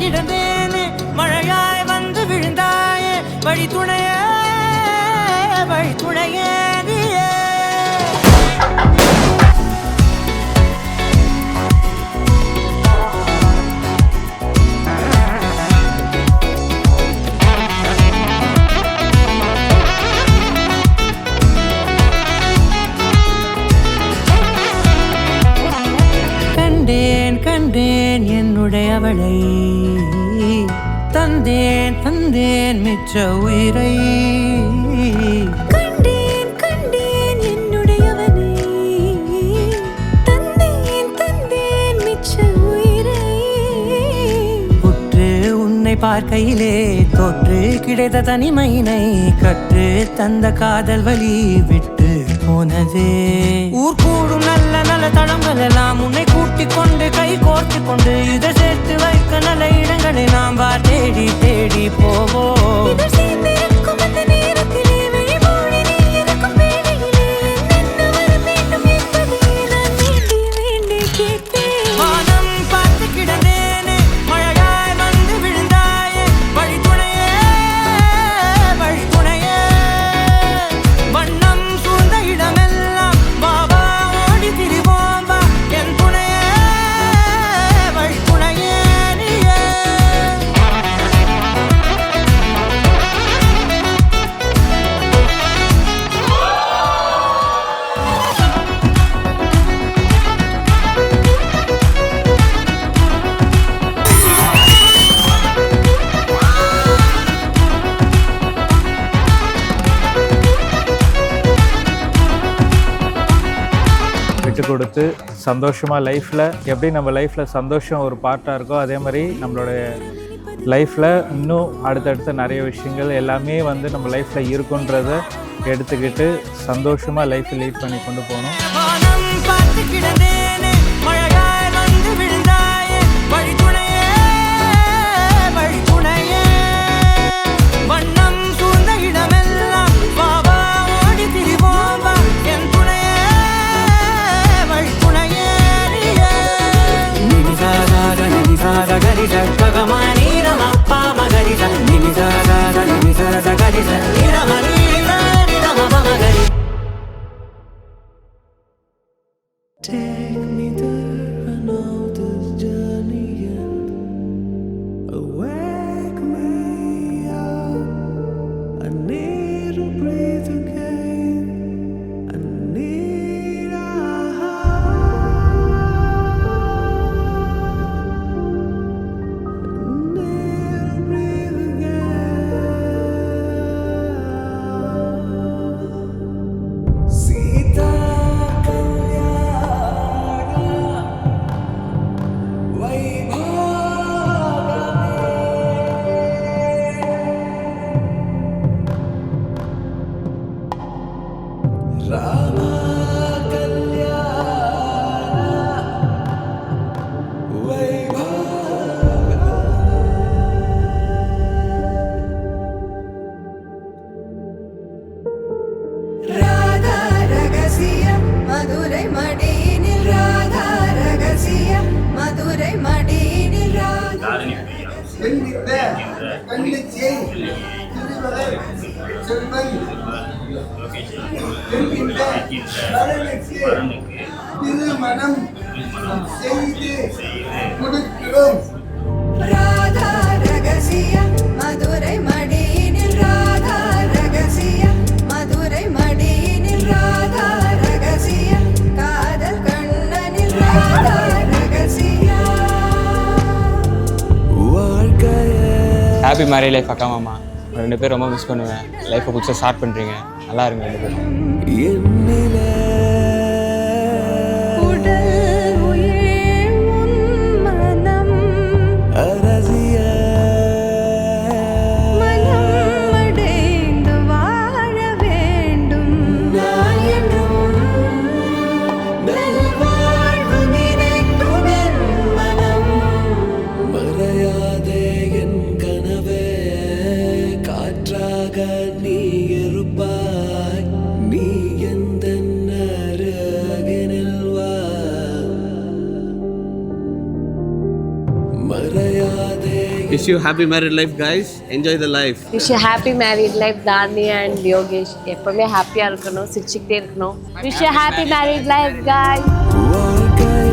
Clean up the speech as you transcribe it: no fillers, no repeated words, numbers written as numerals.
கிடந்தேனே மழையாய் வந்து விழுந்தாயே வழி துணையே வழி துணையே நீயே. கண்டேன் கண்டேன் என்னுடையவளை தந்தேன் தந்தேன் மிச்ச உயிரை. கண்டேன் கண்டேன் என்னுடையவனை தந்தேன் தந்தேன் மிச்ச உயிரை. உற்று உன்னை பார்க்கையிலே தோற்று கிடைத்த தனிமையினை கற்று தந்த காதல் வழி விட்டு போனதே. ஊர் கூடும் நல்ல நல்ல தளங்கள் எல்லாம் உன்னை கூட்டிக் கொண்டு கை கோர்த்து கொண்டு இதை சேர்த்து வைக்க நல்ல இடங்களை நாம் வா தேடி தேடி போவோம். இதழ் சேர்ந்திருக்கும் அந்த நேரத்திலே வழிமூடி நீ இருக்கும் வேளையிலே என்னென்ன வர வேண்டும் என்பதை நான் வேண்டி வேண்டி கேட்டேன். வானம் பார்த்து கிடந்தேனே மழையாய் வந்து விழுந்தாயே வழி துணையே வழி துணையே. வண்ணம் சூழ்ந்த இடமெல்லாம் பாபா ஓடி திரிவோம் வா என் துணையே வழி துணையே நீயே. விட்டு கொடுத்து சந்தோஷமாக லைஃப்பில் எப்படி நம்ம லைஃப்பில் சந்தோஷம் ஒரு பார்ட்டாக இருக்கோ அதே மாதிரி நம்மளோட லைஃப்பில் இன்னும் அடுத்தடுத்த நிறைய விஷயங்கள் எல்லாமே வந்து நம்ம லைஃப்பில் இருக்குன்றதை எடுத்துக்கிட்டு சந்தோஷமாக லைஃப்பை லீட் பண்ணி கொண்டு போகணும். வானம் பார்த்து கிடந்தேனே மழையாய் வந்து விழுந்தாயே வழி துணையே வழி துணையே. வண்ணம் சூழ்ந்த இடமெல்லாம் பாபா ஓடி திரிவோம் வா என் துணையே வழி துணையே நீயே. நினிசாக நினிசாக கரிச ககமானி ரமப்பா மகரிச நினிசாக நினிசாக கரிச நிரமணி நிரமபமகரி. Take me there, I know this journey ends. Wake me up, I need to breathe again. I need a breathe again. Sita Radha ரகசியம் மதுரை மடியினில் ராதா ரகசியம் மதுரை மடியினில் ராதா. திருமணம் செய்து கொடுக்கிறோம். ராதா ரகசியம் மதுரை மடியினில் ராதா ரகசியம் மதுரை மடியினில் ராதா ரகசியம் காதல் கண்ணனில் ராதா ரகசியம். ஹாப்பி மேரேஜ் லைஃப் அக்கா மாமா ரெண்டு பேரும் ரொம்ப மிஸ் பண்ணுவேன். லைஃப்பை புதுசாக ஸ்டார்ட் பண்ணுறீங்க, நல்லா இருங்க ரெண்டு பேரும். உடல் உயிர் உன் மனம் மனம் அடைந்து வாழ வேண்டும். நான் என்றும் நல்வாழ்வு நினைக்கும் என் மனம். மறையாதே என் கனவே காற்றாக நீ இருப்பாய். நீ எந்த அருகினில் வா Wish you happy married life, guys. Enjoy the life. Wish you happy married life Thani and Yogesh. எப்பவுமே ஹாப்பியாக இருக்கணும், சிரிச்சுக்கிட்டே இருக்கணும். Wish you happy married life காய். வாழ்க்கை